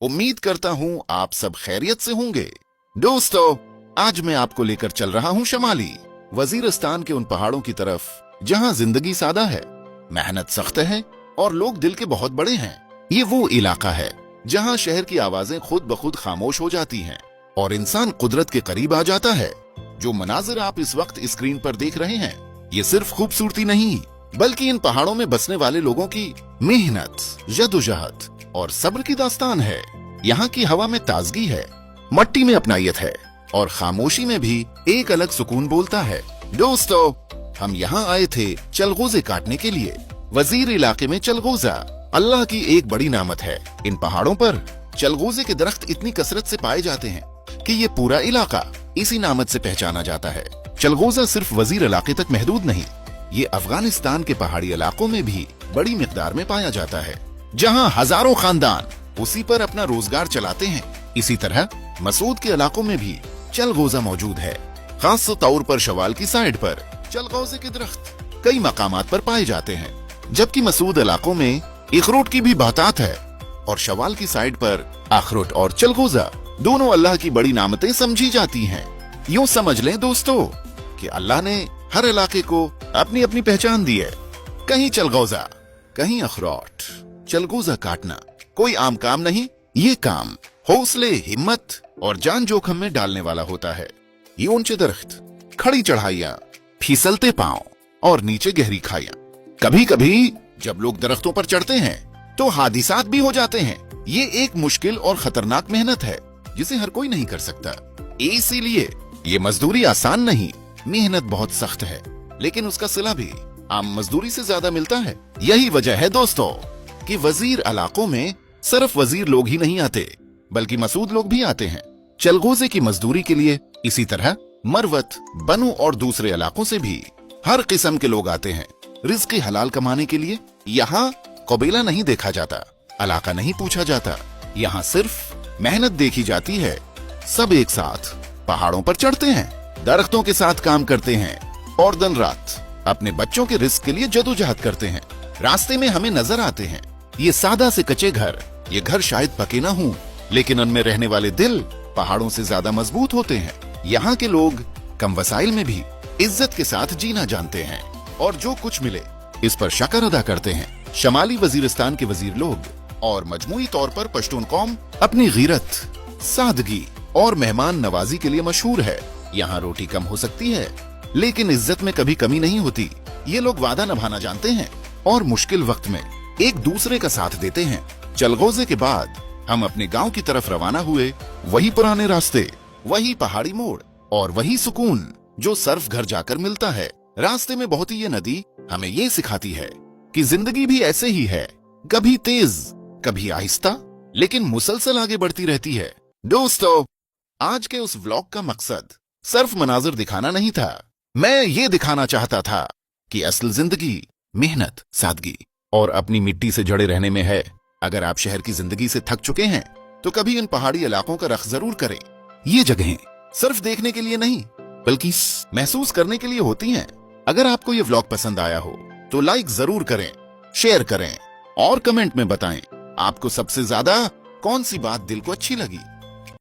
उम्मीद करता हूँ आप सब खैरियत से होंगे। दोस्तों, आज मैं आपको लेकर चल रहा हूँ शमाली वजीरिस्तान के उन पहाड़ों की तरफ जहाँ जिंदगी सादा है, मेहनत सख्त है और लोग दिल के बहुत बड़े हैं। ये वो इलाका है जहाँ शहर की आवाजें खुद ब खुद खामोश हो जाती हैं और इंसान कुदरत के करीब आ जाता है। जो मनाजिर आप इस वक्त स्क्रीन पर देख रहे हैं, ये सिर्फ खूबसूरती नहीं बल्कि इन पहाड़ों में बसने वाले लोगों की मेहनत, जदोजहद और सब्र की दास्तान है। यहाँ की हवा में ताजगी है, मट्टी में अपनायत है और खामोशी में भी एक अलग सुकून बोलता है। दोस्तों, हम यहाँ आए थे चलगोजे काटने के लिए। वजीर इलाके में चलगोजा अल्लाह की एक बड़ी नामत है। इन पहाड़ों पर चलगोजे के दरख्त इतनी कसरत से पाए जाते हैं कि ये पूरा इलाका इसी नामत से पहचाना जाता है। चलगोजा सिर्फ वजीर इलाके तक महदूद नहीं, ये अफगानिस्तान के पहाड़ी इलाकों में भी बड़ी मिकदार में पाया जाता है, जहाँ हजारों खानदान उसी पर अपना रोजगार चलाते हैं। इसी तरह मसूद के इलाकों में भी चलगोजा मौजूद है। खास तौर पर शवाल की साइड पर चलगोजे के दरख्त कई मकामात पर पाए जाते हैं, जबकि मसूद इलाकों में अखरोट की भी बहुतात है और शवाल की साइड पर अखरोट और चलगोजा दोनों अल्लाह की बड़ी नामतें समझी जाती हैं। यूं समझ लें दोस्तों कि अल्लाह ने हर इलाके को अपनी अपनी पहचान दी है। कहीं चलगोजा, कहीं अखरोट। चलगोजा काटना कोई आम काम नहीं, ये काम हौसले, हिम्मत और जान जोखिम में डालने वाला होता है। ये ऊंचे दरख्त, खड़ी चढ़ाइयां, फिसलते पांव और नीचे गहरी खाइयां। कभी कभी जब लोग दरख्तों पर चढ़ते हैं तो हादिसात भी हो जाते हैं। ये एक मुश्किल और खतरनाक मेहनत है जिसे हर कोई नहीं कर सकता। इसीलिए ये मजदूरी आसान नहीं, मेहनत बहुत सख्त है, लेकिन उसका सिला भी आम मजदूरी से ज्यादा मिलता है। यही वजह है दोस्तों कि वजीर इलाकों में सिर्फ वजीर लोग ही नहीं आते बल्कि मसूद लोग भी आते हैं चलगोजे की मजदूरी के लिए। इसी तरह मरवत, बनू और दूसरे इलाकों से भी हर किस्म के लोग आते हैं रिज़्क़ हलाल कमाने के लिए। यहाँ कबीला नहीं देखा जाता, इलाका नहीं पूछा जाता, यहाँ सिर्फ मेहनत देखी जाती है। सब एक साथ पहाड़ों पर चढ़ते हैं, दरख्तों के साथ काम करते हैं और दिन रात अपने बच्चों के रिज़्क़ के लिए जदोजहद करते हैं। रास्ते में हमें नजर आते हैं ये सादा से कच्चे घर। ये घर शायद पके ना हों, लेकिन उनमें रहने वाले दिल पहाड़ों से ज्यादा मजबूत होते हैं। यहाँ के लोग कम वसाइल में भी इज्जत के साथ जीना जानते हैं और जो कुछ मिले इस पर शुक्र अदा करते हैं। शमाली वजीरिस्तान के वजीर लोग और मजमूई तौर पर पश्तून कौम अपनी गीरत, सादगी और मेहमान नवाजी के लिए मशहूर है। यहाँ रोटी कम हो सकती है लेकिन इज्जत में कभी कमी नहीं होती। ये लोग वादा निभाना जानते हैं और मुश्किल वक्त में एक दूसरे का साथ देते हैं। चलगोजे के बाद हम अपने गांव की तरफ रवाना हुए। वही पुराने रास्ते, वही पहाड़ी मोड़ और वही सुकून जो सिर्फ घर जाकर मिलता है। रास्ते में बहती ये नदी हमें ये सिखाती है कि जिंदगी भी ऐसे ही है, कभी तेज कभी आहिस्ता, लेकिन मुसलसल आगे बढ़ती रहती है। दोस्तों, आज के उस व्लॉग का मकसद सिर्फ मनाजिर दिखाना नहीं था। मैं ये दिखाना चाहता था कि असल जिंदगी मेहनत, सादगी और अपनी मिट्टी से जड़े रहने में है। अगर आप शहर की जिंदगी से थक चुके हैं तो कभी इन पहाड़ी इलाकों का रख जरूर करें। ये जगहें सिर्फ देखने के लिए नहीं बल्कि महसूस करने के लिए होती हैं। अगर आपको ये व्लॉग पसंद आया हो तो लाइक जरूर करें, शेयर करें और कमेंट में बताएं आपको सबसे ज्यादा कौन सी बात दिल को अच्छी लगी।